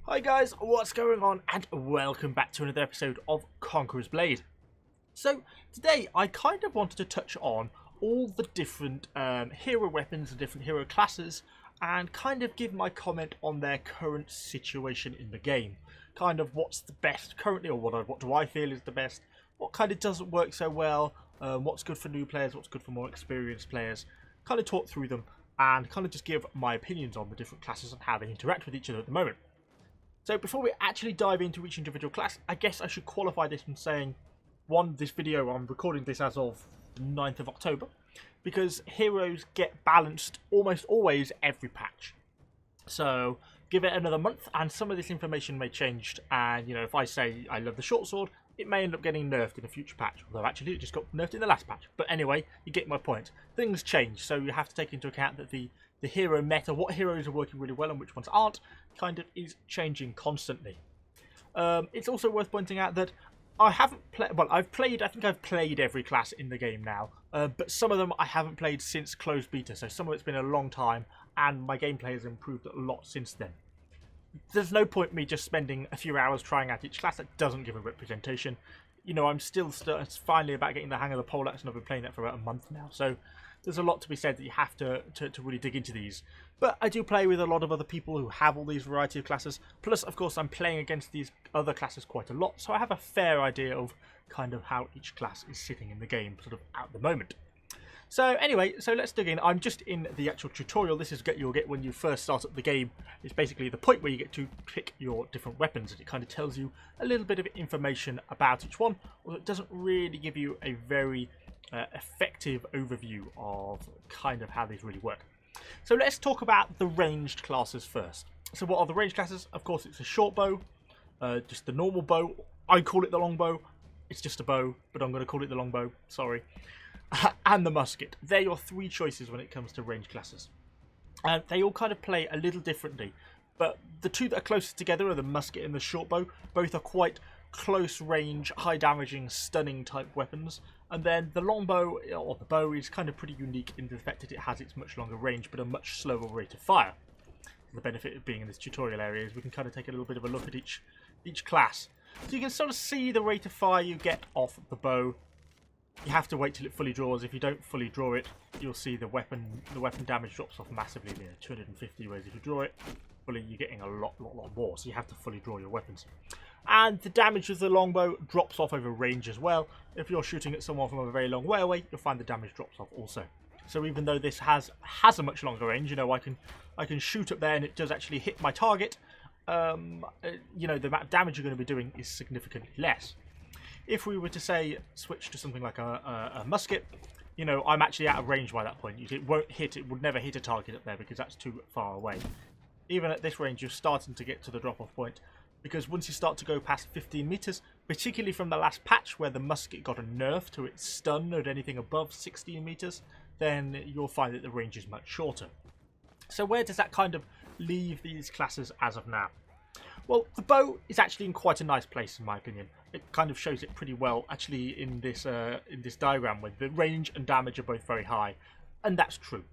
Hi guys, what's going on, and welcome back to another episode of Conqueror's Blade. So today I kind of wanted to touch on all the different hero weapons and different hero classes and kind of give my comment on their current situation in the game. Kind of what's the best currently, or what do I feel is the best, what kind of doesn't work so well, what's good for new players, what's good for more experienced players, kind of talk through them and kind of just give my opinions on the different classes and how they interact with each other at the moment. So before we actually dive into each individual class, I guess I should qualify this from saying, one, this video, I'm recording this as of the 9th of October, because heroes get balanced almost always every patch. So give it another month and some of this information may change, and if I say I love the short sword, it may end up getting nerfed in a future patch, although actually it just got nerfed in the last patch. But anyway, you get my point. Things change, so you have to take into account that the hero meta, what heroes are working really well and which ones aren't, kind of is changing constantly. It's also worth pointing out that I haven't played, well, I think I've played every class in the game now, but some of them I haven't played since closed beta, so some of it's been a long time, and my gameplay has improved a lot since then. There's no point me just spending a few hours trying out each class that doesn't give a representation. I'm still it's finally about getting the hang of the poleaxe, and I've been playing that for about a month now, so there's a lot to be said that you have to really dig into these. But I do play with a lot of other people who have all these variety of classes. Plus, of course, I'm playing against these other classes quite a lot, so I have a fair idea of kind of how each class is sitting in the game, sort of at the moment. So anyway, so let's dig in. I'm just in the actual tutorial. This is what you'll get when you first start up the game. It's basically the point where you get to pick your different weapons, and it kind of tells you a little bit of information about each one, although it doesn't really give you a very effective overview of kind of how these really work. So let's talk about the ranged classes first. So what are the ranged classes? Of course, it's a short bow, just the normal bow. I call it the long bow. It's just a bow, but I'm going to call it the long bow. Sorry. And the musket. They're your three choices when it comes to ranged classes. And they all kind of play a little differently, but the two that are closest together are the musket and the short bow. Both are quite close range, high damaging, stunning type weapons. And then the longbow, or the bow, is kind of pretty unique in the fact that it has its much longer range but a much slower rate of fire. The benefit of being in this tutorial area is we can kind of take a little bit of a look at each class. So you can sort of see the rate of fire you get off the bow. You have to wait till it fully draws. If you don't fully draw it, you'll see the weapon damage drops off massively, 250, whereas if you draw it fully, you're getting a lot more. So you have to fully draw your weapons. And the damage of the longbow drops off over range as well. If you're shooting at someone from a very long way away, you'll find the damage drops off also. So even though this has a much longer range, I can shoot up there and it does actually hit my target. The amount of damage you're going to be doing is significantly less. If we were to say switch to something like a musket, I'm actually out of range by that point. It won't hit. It would never hit a target up there because that's too far away. Even at this range, you're starting to get to the drop-off point, because once you start to go past 15 meters, particularly from the last patch where the musket got a nerf to its stun at anything above 16 meters, then you'll find that the range is much shorter. So where does that kind of leave these classes as of now? Well, the bow is actually in quite a nice place, in my opinion. It kind of shows it pretty well, actually, in this diagram, where the range and damage are both very high, and that's true.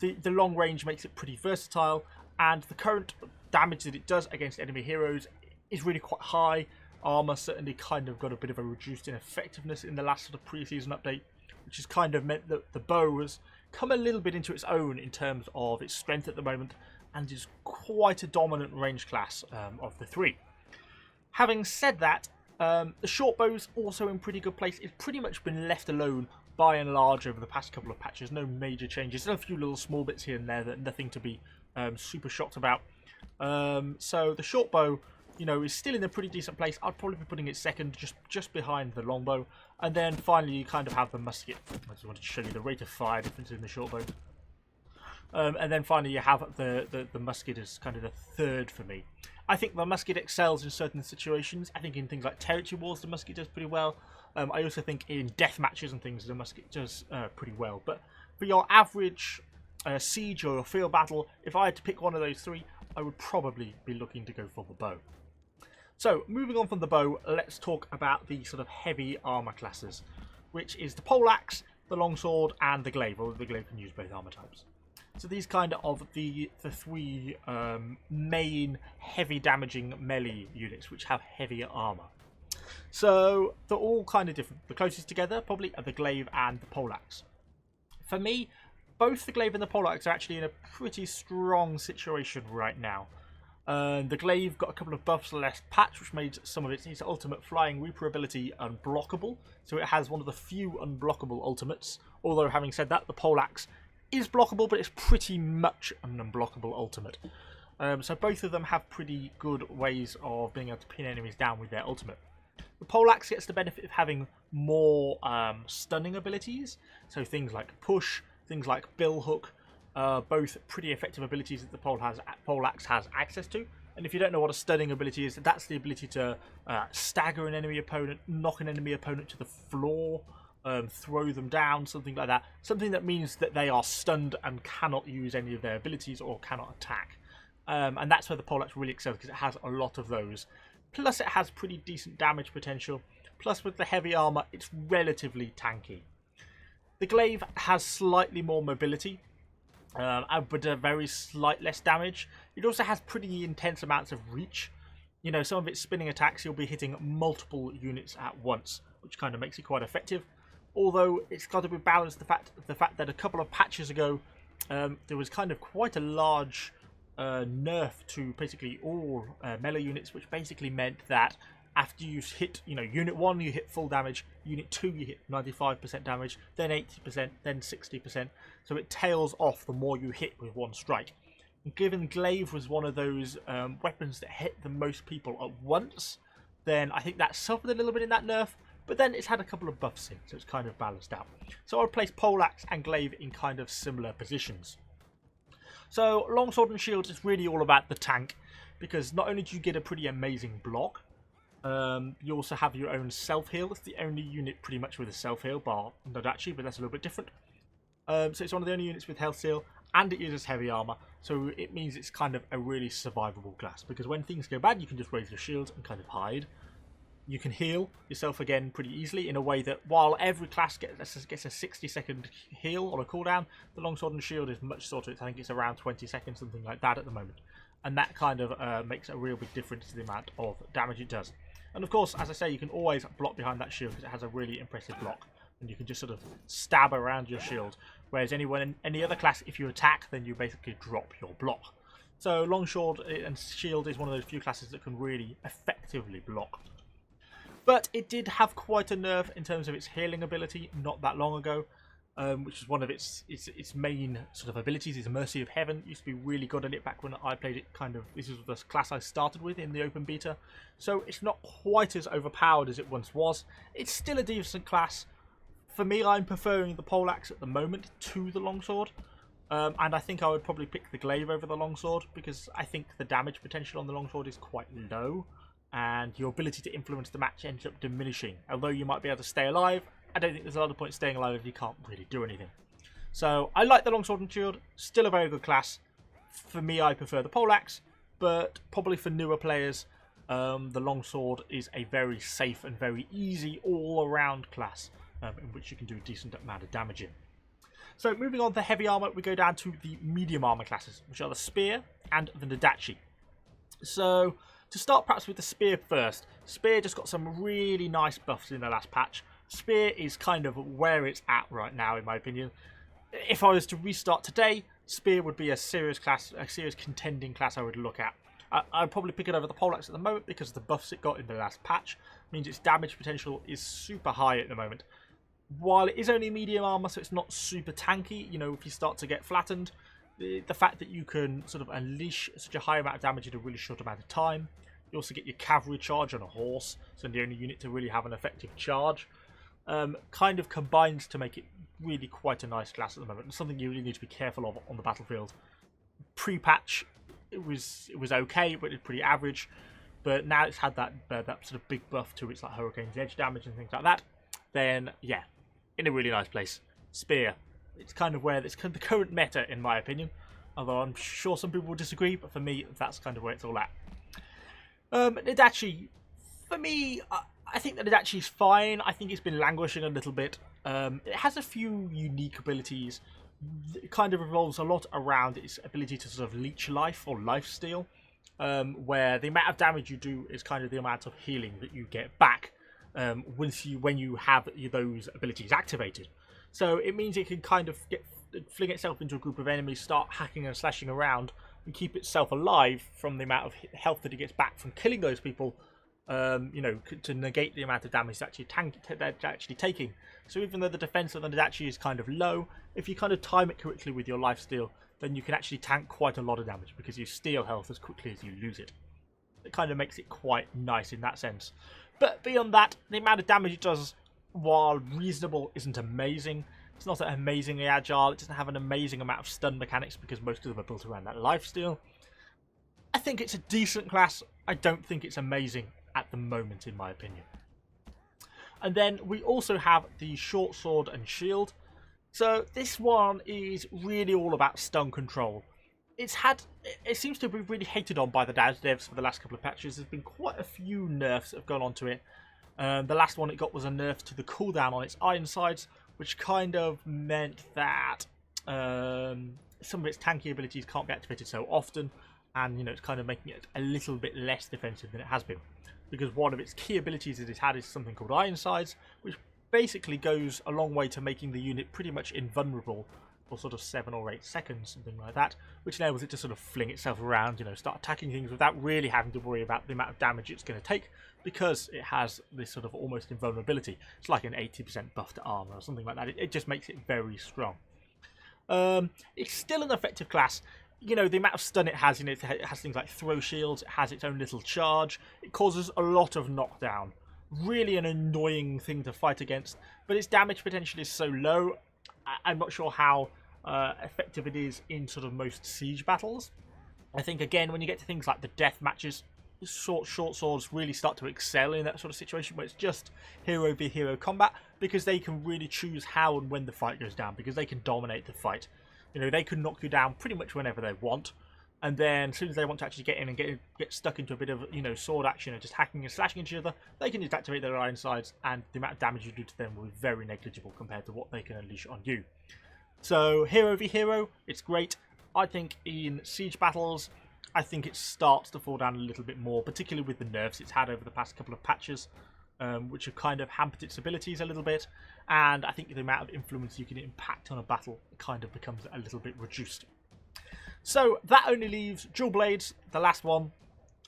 The long range makes it pretty versatile, and the current damage that it does against enemy heroes is really quite high. Armor certainly kind of got a bit of a reduced in effectiveness in the last sort of pre-season update, which has kind of meant that the bow has come a little bit into its own in terms of its strength at the moment, and is quite a dominant range class of the three. Having said that, the short bow's also in pretty good place. It's pretty much been left alone by and large over the past couple of patches. No major changes. There's a few little small bits here and there, that nothing to be super shocked about. So the short bow, is still in a pretty decent place. I'd probably be putting it second, just behind the longbow. And then finally you kind of have the musket. I just wanted to show you the rate of fire difference in the short bow. And then finally you have the musket as kind of the third for me. I think the musket excels in certain situations. I think in things like territory wars the musket does pretty well. I also think in death matches and things the musket does pretty well. But for your average siege or field battle, if I had to pick one of those three, I would probably be looking to go for the bow. So moving on from the bow, let's talk about the sort of heavy armor classes, which is the poleaxe, the longsword, and the glaive. Although the glaive can use both armor types. So these kind of the three main heavy damaging melee units which have heavier armor. So they're all kind of different. The closest together probably are the Glaive and the Poleaxe. For me, both the Glaive and the Poleaxe are actually in a pretty strong situation right now. The Glaive got a couple of buffs last patch, which made some of its ultimate Flying Reaper ability unblockable. So it has one of the few unblockable ultimates. Although, having said that, the Poleaxe is blockable, but it's pretty much an unblockable ultimate. So both of them have pretty good ways of being able to pin enemies down with their ultimate. The Poleaxe gets the benefit of having more stunning abilities. So things like Push, things like Bill Hook, both pretty effective abilities that the Poleaxe has access to. And if you don't know what a stunning ability is, that's the ability to stagger an enemy opponent, knock an enemy opponent to the floor, throw them down, something like that. Something that means that they are stunned and cannot use any of their abilities or cannot attack. And that's where the Poleaxe really excels, because it has a lot of those. Plus it has pretty decent damage potential. Plus with the heavy armor, it's relatively tanky. The Glaive has slightly more mobility, but a very slight less damage. It also has pretty intense amounts of reach. You know, some of its spinning attacks, you'll be hitting multiple units at once, which kind of makes it quite effective. Although it's got to be balanced, the fact that a couple of patches ago, there was kind of quite a large nerf to basically all melee units, which basically meant that after you hit, Unit 1 you hit full damage, Unit 2 you hit 95% damage, then 80%, then 60%, so it tails off the more you hit with one strike. And given Glaive was one of those weapons that hit the most people at once, then I think that suffered a little bit in that nerf, but then it's had a couple of buffs in, so it's kind of balanced out. So I would place Poleaxe and Glaive in kind of similar positions. So Longsword and Shield is really all about the tank, because not only do you get a pretty amazing block, you also have your own self-heal. It's the only unit pretty much with a self-heal, bar Nodachi, but that's a little bit different. So it's one of the only units with health seal, and it uses heavy armor, so it means it's kind of a really survivable class, because when things go bad you can just raise your shield and kind of hide. You can heal yourself again pretty easily, in a way that while every class gets a 60-second heal on a cooldown, the Longsword and Shield is much shorter. I think it's around 20 seconds, something like that at the moment. And that kind of makes a real big difference to the amount of damage it does. And of course, as I say, you can always block behind that shield, because it has a really impressive block. And you can just sort of stab around your shield. Whereas any other class, if you attack, then you basically drop your block. So Longsword and Shield is one of those few classes that can really effectively block. But it did have quite a nerf in terms of its healing ability not that long ago, which is one of its main sort of abilities. Is Mercy of Heaven. It used to be really good at it back when I played it. This is the class I started with in the open beta, so it's not quite as overpowered as it once was. It's still a decent class. For me, I'm preferring the Poleaxe at the moment to the Longsword, and I think I would probably pick the Glaive over the Longsword, because I think the damage potential on the Longsword is quite low, and your ability to influence the match ends up diminishing. Although you might be able to stay alive, I don't think there's a lot of point staying alive if you can't really do anything. So I like the Longsword and Shield, still a very good class. For me, I prefer the Poleaxe, but probably for newer players, the Longsword is a very safe and very easy all-around class, in which you can do a decent amount of damage in. So moving on to heavy armor, we go down to the medium armor classes, which are the Spear and the Nodachi. So to start perhaps with the Spear first, Spear just got some really nice buffs in the last patch. Spear is kind of where it's at right now, in my opinion. If I was to restart today, Spear would be a serious class, a serious contending class I would look at. I'd probably pick it over the Poleaxe at the moment, because of the buffs it got in the last patch. It means its damage potential is super high at the moment. While it is only medium armor, so it's not super tanky, if you start to get flattened, the fact that you can sort of unleash such a high amount of damage in a really short amount of time. You also get your Cavalry Charge on a horse, so the only unit to really have an effective charge. Kind of combines to make it really quite a nice class at the moment. It's something you really need to be careful of on the battlefield. Pre-patch, it was okay, but it's pretty average. But now it's had that sort of big buff to its like Hurricane's Edge damage and things like that. Then yeah, in a really nice place. Spear. It's kind of where it's the current meta, in my opinion. Although I'm sure some people will disagree, but for me, that's kind of where it's all at. Nodachi, for me, I think that Nodachi is fine. I think it's been languishing a little bit. It has a few unique abilities it kind of revolves a lot around its ability to sort of leech life or lifesteal, where the amount of damage you do is kind of the amount of healing that you get back when you have those abilities activated. So it means it can kind of fling itself into a group of enemies, start hacking and slashing around, and keep itself alive from the amount of health that it gets back from killing those people. To negate the amount of damage that's actually taking. So even though the defense of it actually is kind of low, if you kind of time it correctly with your lifesteal, then you can actually tank quite a lot of damage because you steal health as quickly as you lose it. It kind of makes it quite nice in that sense. But beyond that, the amount of damage it does, while reasonable, isn't amazing. It's not amazingly agile. It doesn't have an amazing amount of stun mechanics because most of them are built around that lifesteal. I think it's a decent class. I don't think it's amazing at the moment, in my opinion. And then we also have the short sword and shield. So this one is really all about stun control. It seems to be really hated on by the devs for the last couple of patches. There's been quite a few nerfs that have gone onto it. The last one it got was a nerf to the cooldown on its iron sides, which kind of meant that some of its tanky abilities can't be activated so often, and it's kind of making it a little bit less defensive than it has been. Because one of its key abilities that it had is something called Iron Sides, which basically goes a long way to making the unit pretty much invulnerable for sort of 7 or 8 seconds, something like that, which enables it to sort of fling itself around, start attacking things without really having to worry about the amount of damage it's going to take, because it has this sort of almost invulnerability. It's like an 80% buff to armor or something like that. It just makes it very strong. It's still an effective class. The amount of stun it has, it has things like throw shields, it has its own little charge, it causes a lot of knockdown. Really an annoying thing to fight against, but its damage potential is so low, I'm not sure how effective it is in sort of most siege battles. I think, again, when you get to things like the death matches, short swords really start to excel in that sort of situation where it's just hero v hero combat, because they can really choose how and when the fight goes down, because they can dominate the fight. They can knock you down pretty much whenever they want, and then as soon as they want to actually get in and get stuck into a bit of sword action and just hacking and slashing each other, they can just activate their iron sides, and the amount of damage you do to them will be very negligible compared to what they can unleash on you. So hero v hero, it's great. I think in siege battles, I think it starts to fall down a little bit more, particularly with the nerfs it's had over the past couple of patches, which have kind of hampered its abilities a little bit, and I think the amount of influence you can impact on a battle kind of becomes a little bit reduced. So that only leaves Dual Blades, the last one.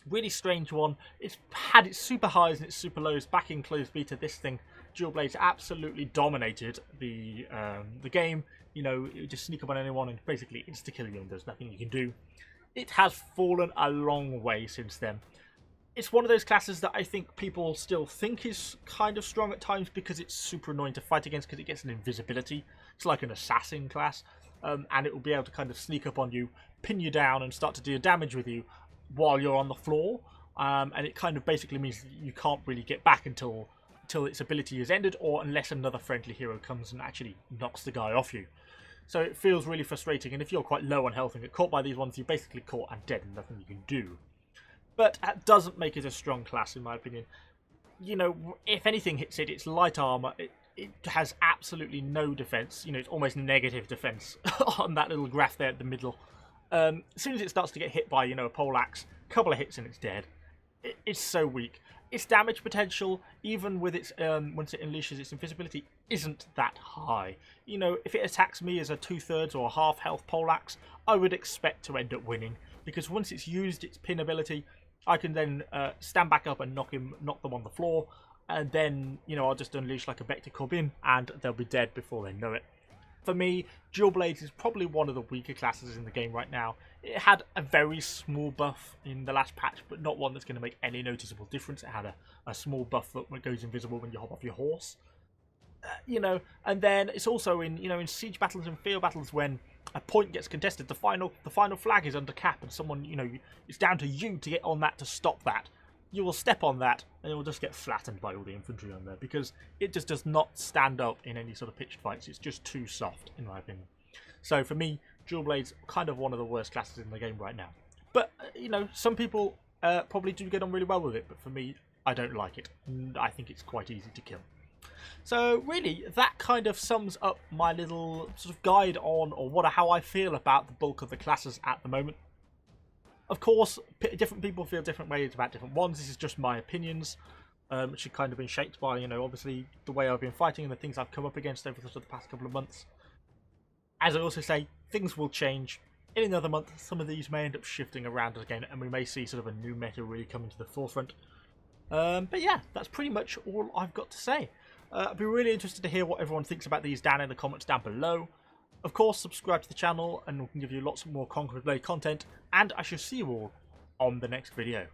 Really strange one. It's had its super highs and its super lows back in closed beta. This thing, Dual Blades, absolutely dominated the game. It would just sneak up on anyone and basically insta-kill you, and there's nothing you can do. It has fallen a long way since then. It's one of those classes that I think people still think is kind of strong at times because it's super annoying to fight against because it gets an invisibility. It's like an assassin class, and it will be able to kind of sneak up on you, pin you down, and start to deal damage with you while you're on the floor. And it kind of basically means you can't really get back until its ability is ended, or unless another friendly hero comes and actually knocks the guy off you. So it feels really frustrating, and if you're quite low on health and get caught by these ones, you're basically caught and dead and nothing you can do. But that doesn't make it a strong class, in my opinion. If anything hits it, it's light armor. It has absolutely no defense. It's almost negative defense on that little graph there at the middle. As soon as it starts to get hit by, a poleaxe, a couple of hits and it's dead. It's so weak. Its damage potential, even with its once it unleashes its invisibility, isn't that high. If it attacks me as a 2/3 or a half health poleaxe, I would expect to end up winning, because once it's used its pin ability, I can then stand back up and knock them on the floor, and then I'll just unleash like a Vector Corbin, and they'll be dead before they know it. For me, Dual Blades is probably one of the weaker classes in the game right now. It had a very small buff in the last patch, but not one that's going to make any noticeable difference. It had a small buff that goes invisible when you hop off your horse. And then it's also in siege battles and field battles, when a point gets contested, the final flag is under cap, and someone, it's down to you to get on that to stop that. You will step on that, and it will just get flattened by all the infantry on there, because it just does not stand up in any sort of pitched fights. It's just too soft, in my opinion. So for me, Dual Blades, kind of one of the worst classes in the game right now. But, some people probably do get on really well with it, but for me, I don't like it. I think it's quite easy to kill. So really, that kind of sums up my little sort of guide on, or how I feel about the bulk of the classes at the moment. Of course, different people feel different ways about different ones. This is just my opinions, which have kind of been shaped by, obviously the way I've been fighting and the things I've come up against over the past couple of months. As I also say, things will change. In another month, some of these may end up shifting around again, and we may see sort of a new meta really come into the forefront. But yeah, that's pretty much all I've got to say. I'd be really interested to hear what everyone thinks about these down in the comments down below. Of course, subscribe to the channel and we can give you lots more Conqueror Blade content, and I shall see you all on the next video.